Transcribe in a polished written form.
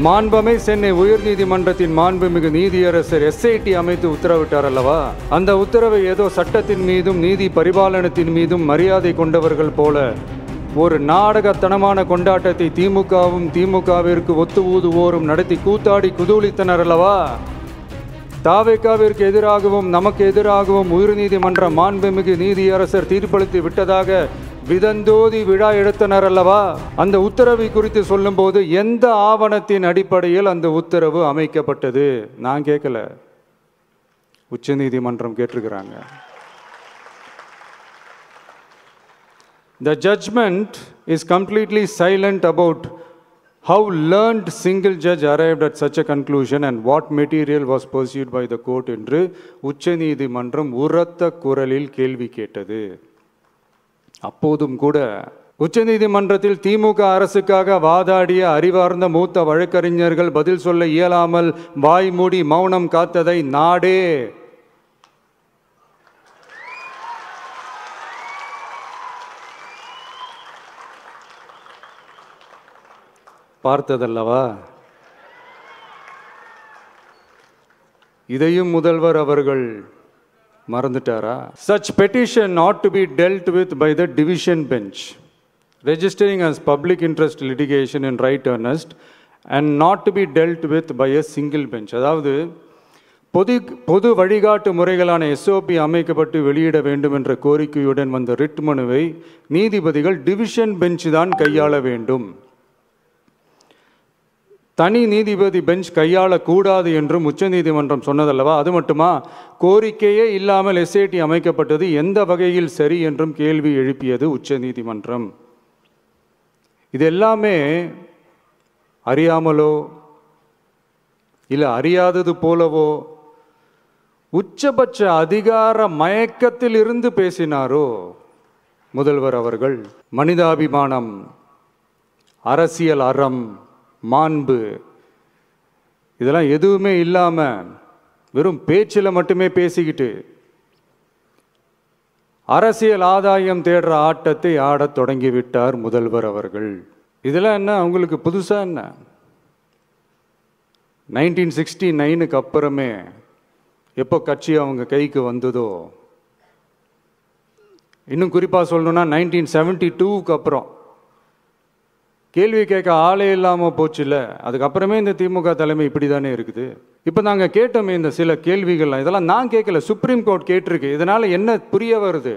மாண்பமை சென்னை உயர்நீதிமன்றத்தின் மாண்புமிகு நீதியரசர் SIT அமைத்து உத்தரவிட்டார் அல்லவா? அந்த உத்தரவை ஏதோ சட்டத்தின் மீதும் நீதி பரிபாலனத்தின் மீதும் மரியாதை கொண்டவர்கள் போல ஒரு நாடகத்தனமான கொண்டாட்டத்தை திமுகவும் திமுகவிற்கு ஒத்து ஊதுவோரும் நடத்தி கூத்தாடி குதூளித்தனர் அல்லவா? தாவேகாவிற்கு எதிராகவும் நமக்கு எதிராகவும் உயர்நீதிமன்ற மாண்புமிகு நீதியரசர் தீர்ப்பளித்து விட்டதாக விதந்தோதி விழா எடுத்தனர் அல்லவா? அந்த உத்தரவை குறித்து சொல்லும்போது எந்த ஆவணத்தின் அடிப்படையில் அந்த உத்தரவு அமைக்கப்பட்டது? நான் கேட்கல, உச்சநீதிமன்றம் கேட்டிருக்கிறாங்க. The judgment is completely silent about how learned single judge arrived at such a conclusion and what material was pursued by the court என்று உச்சநீதிமன்றம் உரத்த குரலில் கேள்வி கேட்டது. அப்போதும் கூட உச்சநீதிமன்றத்தில் திமுக அரசுக்காக வாதாடிய அறிவார்ந்த மூத்த வழக்கறிஞர்கள் பதில் சொல்ல இயலாமல் வாய் மூடி மௌனம் காத்ததை நாடே பார்த்ததல்லவா? இதையும் முதல்வர் அவர்கள் மறந்துட்டாரா? Such petition ought to be dealt with by the division bench, registering as public interest litigation in right earnest and not to be dealt with by a single bench. அதாவது பொது வழிகாட்டு முறைகளான SOP அமைக்கப்பட்டு வெளியிட வேண்டும் என்ற கோரிக்கையுடன் வந்த ரிட் மனுவை நீதிபதிகள் டிவிஷன் பெஞ்ச் தான் கையாள வேண்டும், தனி நீதிபதி பெஞ்ச் கையாளக்கூடாது என்றும் உச்சநீதிமன்றம் சொன்னதல்லவா? அது மட்டுமா, கோரிக்கையே இல்லாமல் SIT அமைக்கப்பட்டது எந்த வகையில் சரி என்றும் கேள்வி எழுப்பியது உச்சநீதிமன்றம். இது எல்லாமே அறியாமலோ இல்லை அறியாதது போலவோ உச்சபட்ச அதிகார மயக்கத்தில் இருந்து பேசினாரோ முதல்வர் அவர்கள்? மனிதாபிமானம், அரசியல் அறம், மாண்பு இதெல்லாம் எதுவுமே இல்லாம வெறும் பேச்சில் மட்டுமே பேசிக்கிட்டு அரசியல் ஆதாயம் தேடுற ஆட்டத்தை ஆடத் தொடங்கிவிட்டார் முதல்வர் அவர்கள். இதெல்லாம் என்ன அவங்களுக்கு புதுசா? என்ன 1969க்கு அப்புறமே எப்போ கட்சி அவங்க கைக்கு வந்ததோ, இன்னும் குறிப்பாக சொல்லணும்னா 1972க்கு அப்புறம் கேள்வி கேட்க ஆளே இல்லாமல் போச்சுல்ல, அதுக்கப்புறமே இந்த திமுக தலைமை இப்படி தானே இருக்குது. இப்போ நாங்கள் கேட்டோமே இந்த சில கேள்விகள்லாம், இதெல்லாம் நான் கேட்கல, சுப்ரீம் கோர்ட் கேட்டிருக்கு. இதனால் என்ன புரிய வருது?